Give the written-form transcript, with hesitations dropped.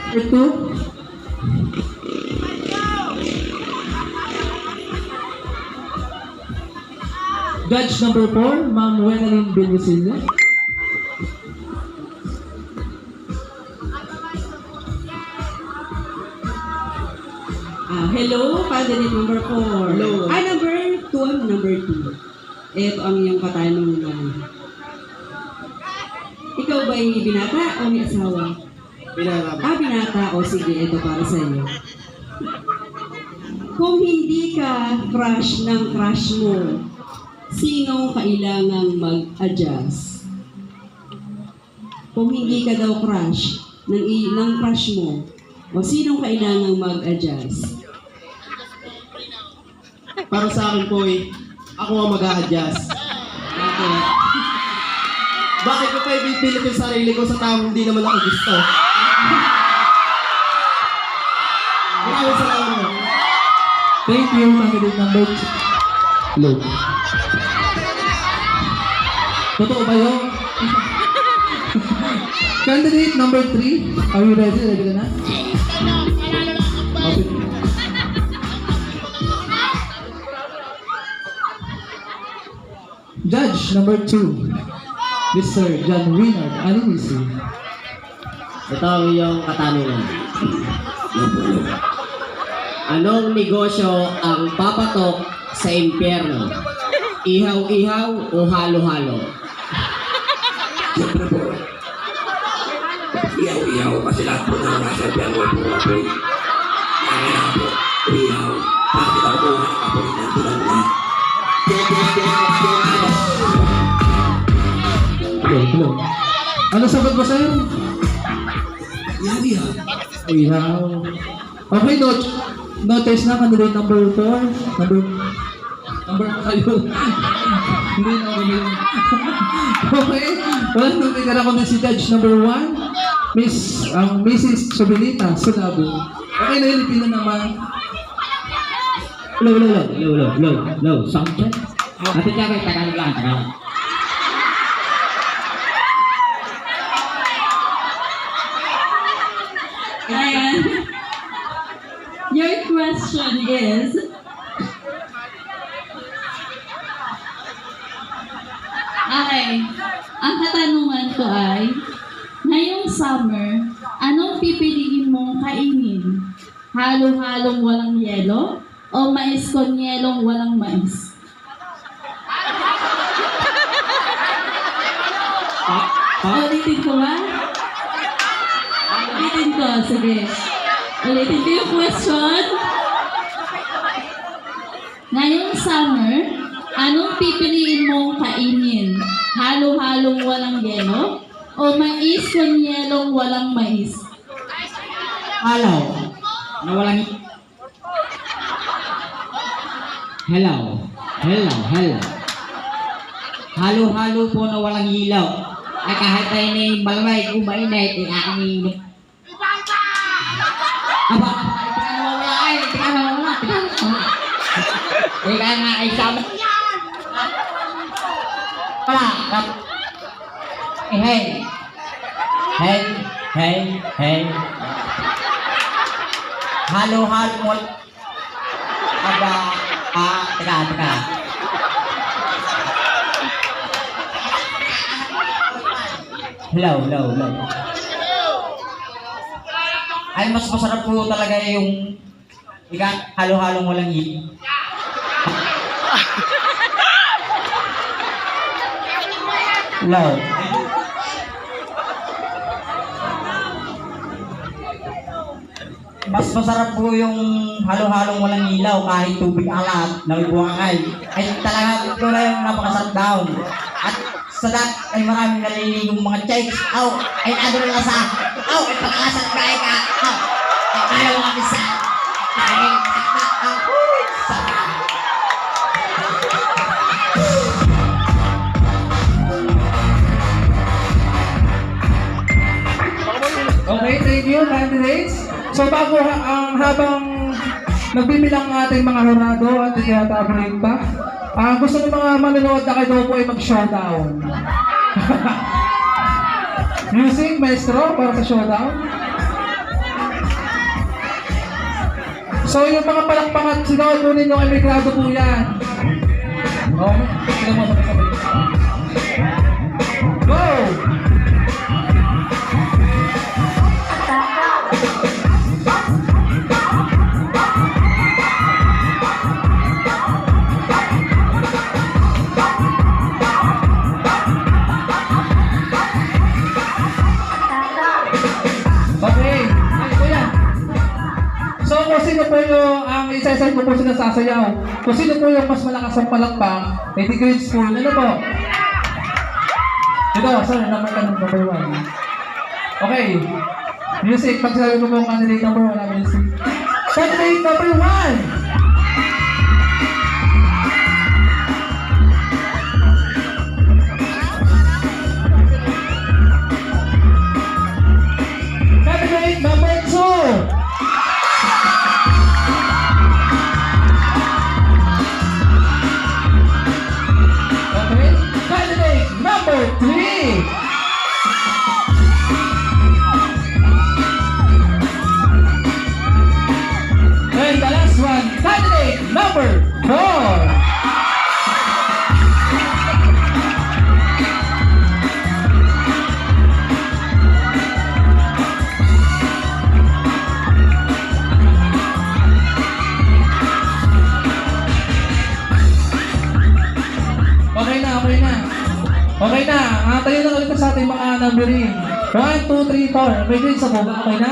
Ito. Judge number 4, Ma'am Wenalyn Benicilla. Hello, candidate number 4. Hello. Number 2, number 2. Ito ang iyong katanungan. Ikaw ba ay binata o may asawa? Pinarap. Binata. O sige, ito para sa iyo. Kung hindi ka crush ng crush mo, sino kailangang mag-adjust? Kung hindi ka daw crush ng crush mo, o sino kailangang mag-adjust? Para sa akin po ako ang mag-a-adjust. Bakit? Bakit ko pa ibipilit yung sarili ko sa taong hindi naman ako gusto? Maraming salamat. Thank you, candidate number 2. Hello. Totoo ba yun? Candidate number 3. Are you ready? Ready ka na? Okay. Judge number 2. Mr. John Winard Alinisi. Ito ang iyong katanungan. Anong negosyo ang papatok sa impyerno? Ihaw-ihaw o halo-halo? Siyempre po, iyaw-iyaw kasi lahat po na nasa piano ay puro apoy. Kaya na po, iyaw. Bakit ako po ang apoy na tulang na? Hello. Ano sagot ba sa'yo? Iyaw-iyaw. Ihaw. Okay, notice na candidate number 4. Number na kayo. Hindi na ako yun. Okay. Well, nagtigan ako na si Judge number 1. Mrs. Sobilita Sulabo. Okay, nahilipin na naman. Low. Sound check? Kapit ka kayo, tagalog lang. Ayan. Your question is, Okay. Ang katanungan ko ay, ngayong summer, anong pipiliin mong kainin? Halo-halong walang yelo o mais con yelong walang mais? Ulitin ko ba? Ulitin ko, sige. Ulitin ko yung question. Ngayong summer, anong pipiliin mong kainin? Halo-halong walang yelo o mais con yelong walang mais? Halo. Na walang... Hello. Halo-halo po na walang ilaw. Ay kahit ay ni malamay kung mainit, ay aking... Aba, tika na wala. Tika nga ay sabi. Wala. Hey. Halo-halo mo. Aba, teka. Hello. Ay, mas masarap po talaga yung halo-halong walang ilaw. Hello. Mas masarap po yung halo-halong walang ilaw kahit tubig alat na may buwangay. Ay talaga ito na yung napakasarap daw. At sa lahat ay maraming naliligong mga chicks. Ay ano na lasa. Ay pagkakasat kaya ka. Ay ayaw mga bisa. Ay Okay, thank you, candidates. So habang nagbibilang ang ating mga horado at tinatabuhin pa, gusto ng mga manonood na kayo po ay mag-showdown. Music, maestro, para sa showdown. So yung mga palakpakan, sigawan po ninyo ay may grado po yan. Okay, sila mo sabay-sabay. Go! Okay, ay po yan. So kung sino po yung, isa-isa ko po sila sasayaw. Kung sino po yung mas malakas ang palakpak, may grade school, ano po? Ito, sir, number ka number 1. Okay. Music, pag sinabi ko po ang candidate number 1, namin music. Candidate number 1! Candidate number 2! Okay. Candidate number 3! And the last one, candidate number 4! Okay na, tayo na ulit sa ating mga numbering. 1, 2, 3, 4. May grades ako ba? Okay na?